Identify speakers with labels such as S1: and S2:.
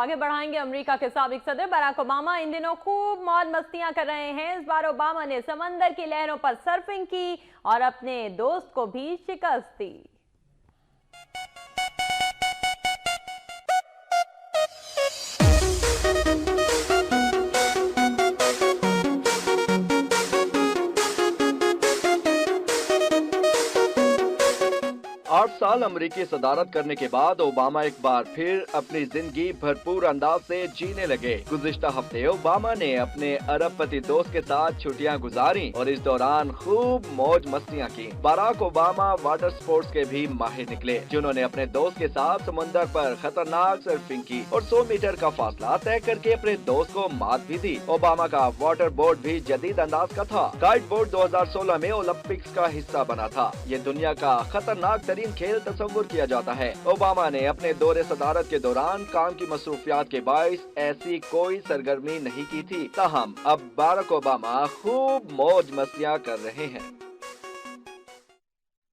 S1: आगे बढ़ाएंगे। अमेरिका के साबिक सदर बराक ओबामा इन दिनों खूब मौज मस्तियां कर रहे हैं। इस बार ओबामा ने समंदर की लहरों पर सर्फिंग की और अपने दोस्त को भी शिकस्त दी।
S2: 8 साल अमेरिकी सदारत करने के बाद ओबामा एक बार फिर अपनी जिंदगी भरपूर अंदाज से जीने लगे। गुज़िश्ता हफ्ते ओबामा ने अपने अरबपति दोस्त के साथ छुट्टियां गुजारी और इस दौरान खूब मौज मस्तियां की। बराक ओबामा वाटर स्पोर्ट्स के भी माहिर निकले, जिन्होंने अपने दोस्त के साथ समुद्र पर खतरनाक सर्फिंग की और 100 मीटर का फासला तय करके अपने दोस्त को मात भी दी। ओबामा का वाटर बोर्ड भी जदीद अंदाज का था। काइट बोर्ड 2016 में ओलंपिक्स का हिस्सा बना था। ये दुनिया का खतरनाक तरीन खेल तस्वुर किया जाता है। ओबामा ने अपने दौरे सदारत के दौरान काम की मसरूफियात के बाइस ऐसी कोई सरगर्मी नहीं की थी। ताहम अब बराक ओबामा खूब मौज मस्तियां कर रहे हैं।